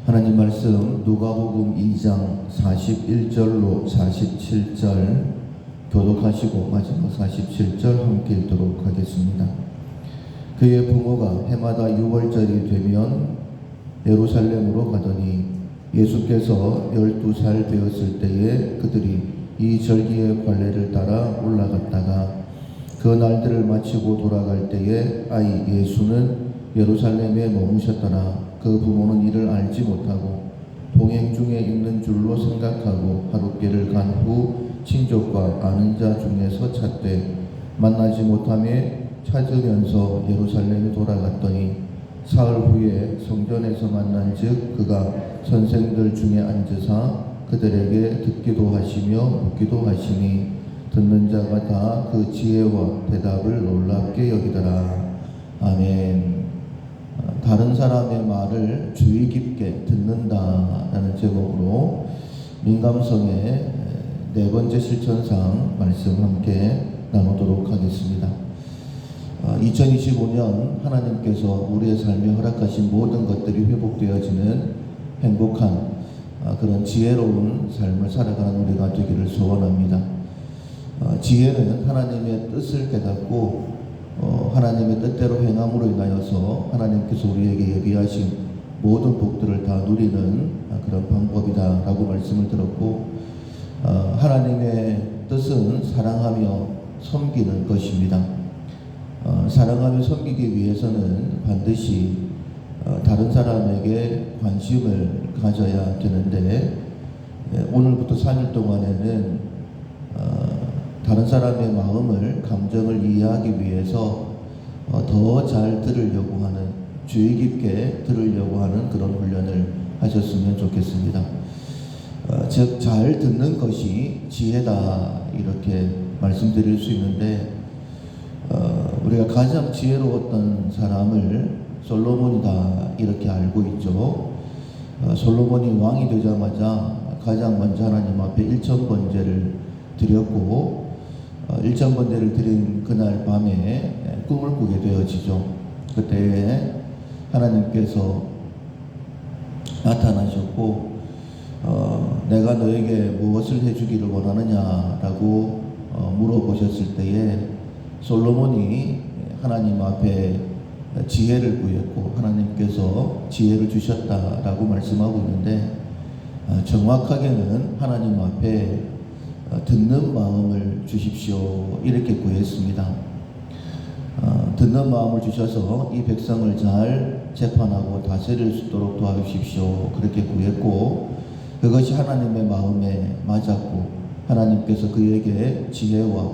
하나님 말씀 누가복음 2장 41절로 47절 교독하시고 마지막 47절 함께 읽도록 하겠습니다. 그의 부모가 해마다 6월절이 되면 예루살렘으로 가더니 예수께서 12살 되었을 때에 그들이 이 절기의 관례를 따라 올라갔다가 그 날들을 마치고 돌아갈 때에 아이 예수는 예루살렘에 머무셨더라. 그 부모는 이를 알지 못하고 동행 중에 있는 줄로 생각하고 하룻길을 간 후 친족과 아는 자 중에서 찾되 만나지 못하며 찾으면서 예루살렘에 돌아갔더니 사흘 후에 성전에서 만난즉 그가 선생들 중에 앉으사 그들에게 듣기도 하시며 묻기도 하시니 듣는 자가 다 그 지혜와 대답을 놀랍게 여기더라. 아멘. 다른 사람의 말을 주의 깊게 듣는다라는 제목으로 민감성의 네 번째 실천상 말씀 함께 나누도록 하겠습니다. 2025년 하나님께서 우리의 삶에 허락하신 모든 것들이 회복되어지는 행복한 그런 지혜로운 삶을 살아가는 우리가 되기를 소원합니다. 지혜는 하나님의 뜻을 깨닫고 하나님의 뜻대로 행함으로 인하여서 하나님께서 우리에게 예비하신 모든 복들을 다 누리는 그런 방법이다라고 말씀을 들었고, 하나님의 뜻은 사랑하며 섬기는 것입니다. 사랑하며 섬기기 위해서는 반드시 다른 사람에게 관심을 가져야 되는데, 오늘부터 3일 동안에는 다른 사람의 마음을, 감정을 이해하기 위해서 더 잘 들으려고 하는, 주의 깊게 들으려고 하는 그런 훈련을 하셨으면 좋겠습니다. 즉, 잘 듣는 것이 지혜다 이렇게 말씀드릴 수 있는데, 우리가 가장 지혜로웠던 사람을 솔로몬이다 이렇게 알고 있죠. 솔로몬이 왕이 되자마자 가장 먼저 하나님 앞에 일천번제를 드렸고, 일천번제를 드린 그날 밤에 꿈을 꾸게 되어지죠. 그때 하나님께서 나타나셨고, 내가 너에게 무엇을 해주기를 원하느냐라고 물어보셨을 때에 솔로몬이 하나님 앞에 지혜를 구했고 하나님께서 지혜를 주셨다라고 말씀하고 있는데, 정확하게는 하나님 앞에 듣는 마음을 주십시오 이렇게 구했습니다. 듣는 마음을 주셔서 이 백성을 잘 재판하고 다스릴 수 있도록 도와주십시오 그렇게 구했고, 그것이 하나님의 마음에 맞았고 하나님께서 그에게 지혜와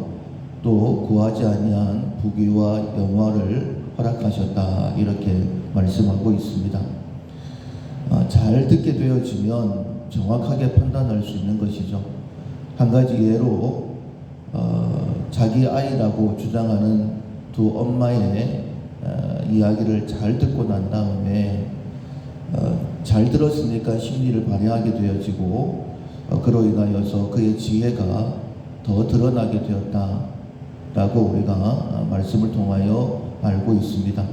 또 구하지 아니한 부귀와 영화를 허락하셨다 이렇게 말씀하고 있습니다. 잘 듣게 되어지면 정확하게 판단할 수 있는 것이죠. 한 가지 예로 자기 아이라고 주장하는 두 엄마의 이야기를 잘 듣고 난 다음에 잘 들었으니까 심리를 발휘하게 되어지고, 그로 인하여서 그의 지혜가 더 드러나게 되었다라고 우리가 말씀을 통하여 알고 있습니다.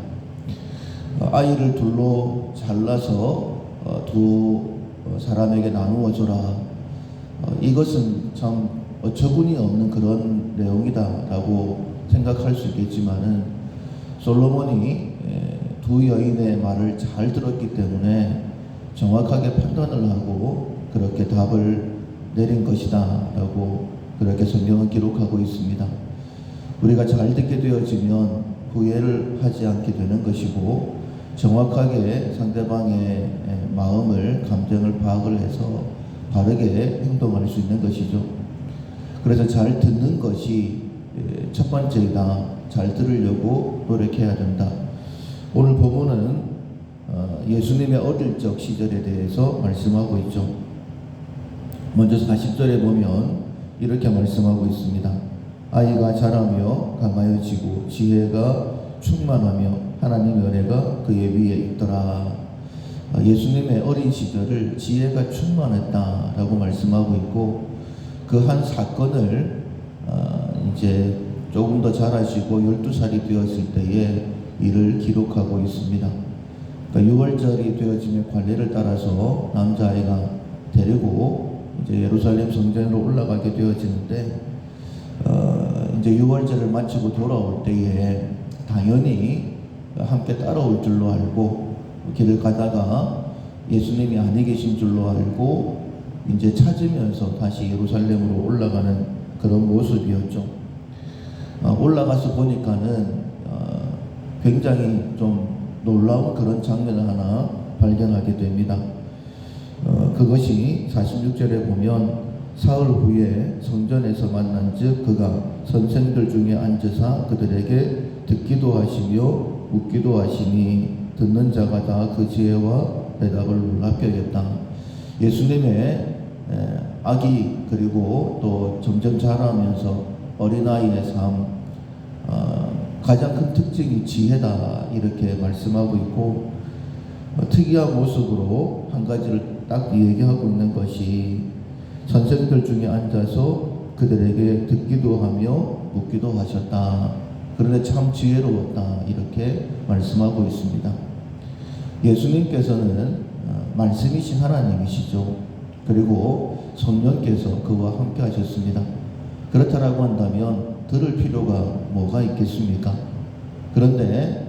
아이를 둘로 잘라서 두 사람에게 나누어 줘라. 이것은 참 어처구니 없는 그런 내용이다라고 생각할 수 있겠지만은, 솔로몬이 두 여인의 말을 잘 들었기 때문에 정확하게 판단을 하고 그렇게 답을 내린 것이다라고 그렇게 성경은 기록하고 있습니다. 우리가 잘 듣게 되어지면 후회를 하지 않게 되는 것이고, 정확하게 상대방의 마음을, 감정을 파악을 해서 바르게 행동할 수 있는 것이죠. 그래서 잘 듣는 것이 첫 번째이다. 잘 들으려고 노력해야 된다. 오늘 본문은 예수님의 어릴 적 시절에 대해서 말씀하고 있죠. 먼저 40절에 보면 이렇게 말씀하고 있습니다. 아이가 자라며 강하여지고 지혜가 충만하며 하나님의 은혜가 그의 위에 있더라. 예수님의 어린 시절을 지혜가 충만했다라고 말씀하고 있고, 그 한 사건을 이제 조금 더 자라시고 12살이 되었을 때에 이를 기록하고 있습니다. 그러니까 유월절이 되어지면 관례를 따라서 남자아이가 데리고 이제 예루살렘 성전으로 올라가게 되어지는데, 이제 유월절을 마치고 돌아올 때에 당연히 함께 따라올 줄로 알고, 길을 가다가 예수님이 아니 계신 줄로 알고 이제 찾으면서 다시 예루살렘으로 올라가는 그런 모습이었죠. 올라가서 보니까는 굉장히 좀 놀라운 그런 장면을 하나 발견하게 됩니다. 그것이 46절에 보면 사흘 후에 성전에서 만난즉 그가 선생들 중에 앉으사 그들에게 듣기도 하시며 묻기도 하시니 듣는 자가 다 그 지혜와 대답을 놀랍게 여겼다. 예수님의 아기 그리고 또 점점 자라면서 어린아이의 삶, 가장 큰 특징이 지혜다 이렇게 말씀하고 있고, 특이한 모습으로 한 가지를 딱 얘기하고 있는 것이 선생들 중에 앉아서 그들에게 듣기도 하며 묻기도 하셨다. 그런데 참 지혜로웠다 이렇게 말씀하고 있습니다. 예수님께서는 말씀이신 하나님이시죠. 그리고 성령께서 그와 함께 하셨습니다. 그렇다라고 한다면 들을 필요가 뭐가 있겠습니까? 그런데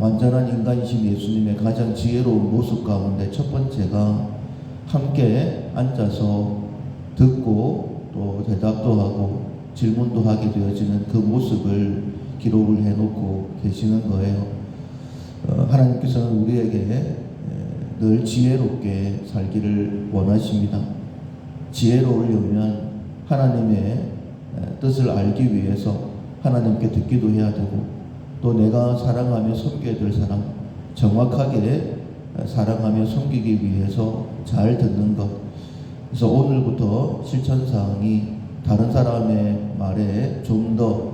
완전한 인간이신 예수님의 가장 지혜로운 모습 가운데 첫 번째가 함께 앉아서 듣고 또 대답도 하고 질문도 하게 되어지는 그 모습을 기록을 해놓고 계시는 거예요. 하나님께서는 우리에게 늘 지혜롭게 살기를 원하십니다. 지혜로우려면 하나님의 뜻을 알기 위해서 하나님께 듣기도 해야 되고, 또 내가 사랑하며 섬겨야 될 사람, 정확하게 사랑하며 섬기기 위해서 잘 듣는 것. 그래서 오늘부터 실천사항이 다른 사람의 말에 좀 더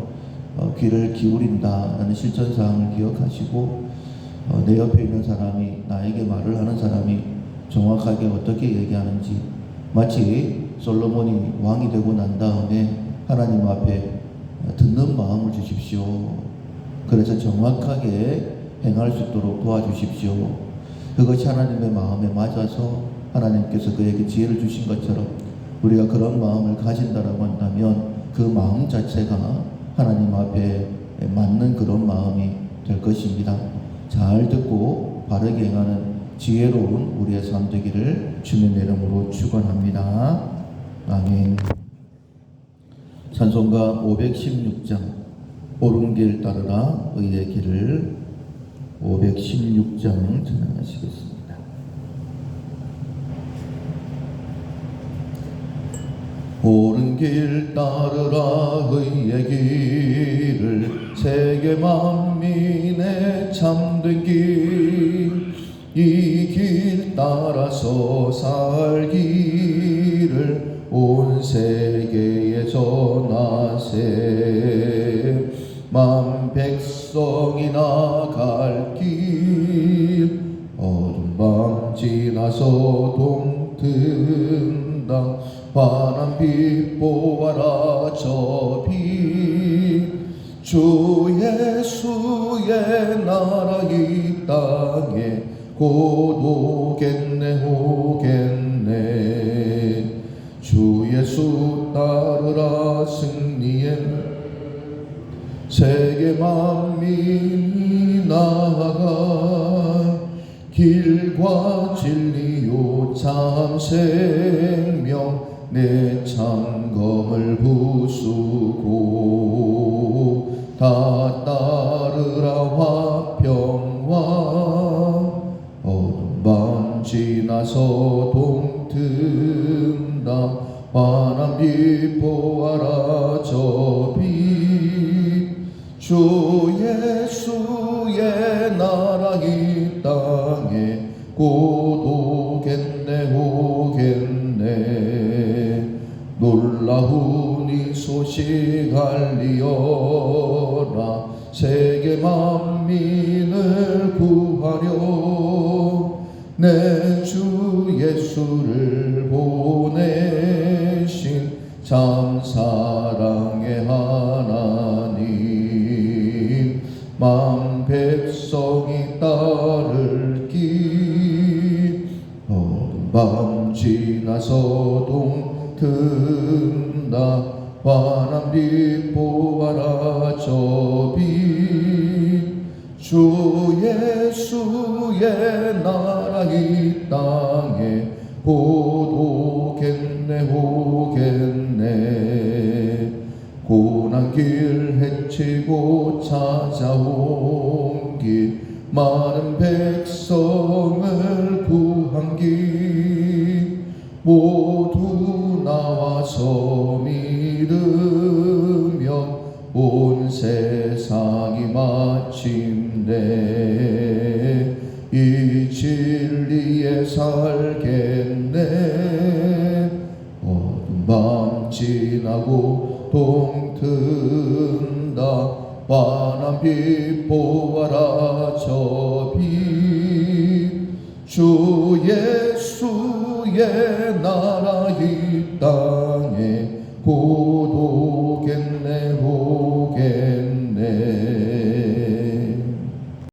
귀를 기울인다라는 실천사항을 기억하시고, 내 옆에 있는 사람이 나에게 말을 하는 사람이 정확하게 어떻게 얘기하는지, 마치 솔로몬이 왕이 되고 난 다음에 하나님 앞에 듣는 마음을 주십시오. 그래서 정확하게 행할 수 있도록 도와주십시오. 그것이 하나님의 마음에 맞아서 하나님께서 그에게 지혜를 주신 것처럼 우리가 그런 마음을 가진다라고 한다면 그 마음 자체가 하나님 앞에 맞는 그런 마음이 될 것입니다. 잘 듣고 바르게 행하는 지혜로운 우리의 삶 되기를 주님의 이름으로 축원합니다. 아멘. 찬송가 516장 옳은 길 따르라 의의 길을 516장 찬양하시겠습니다. 옳은 길 따르라 의의 길을 세계 만민의 참된 길, 이 길 따라서 살기를 온 세계에 전하세. 만 백성이 나갈 길 어둠 밤 지나서 동튼다. 환한 빛 보아라 저 빛, 주 예수의 나라 이 땅에 곧 오겠네 오겠네. 주 예수 따르라 승리의 세계 만민이 나아가 길과 진리요 참 생명 내 창검을 부수고 다 따르라 화평왕. 어둠 밤 지나서 동튼다. 환한 빛 보아라 저 빛, 주 예수의 나라 이 땅에 곧 오겠네 오겠네. 놀라운 이 소식 알리어라. 세계 만민을 구하려 내 주 예수를 보내신 참 사랑의 하나님. 만 백성이 따를 길 밤 지나서 동튼다 환한 빛 보아라 저 빛 주 예수의 나라 이 땅에 곧 오겠네 오겠네 고난길 헤치고 찾아온 길 많은 백성을 구한 길 모두 나와서 믿으며 온 세상이 마침내 이 진리에 살겠네 어두운 밤 지나고 동튼다 환한 빛 보아라 저 빛 주 예수의 나라 이 땅에 곧 오겠네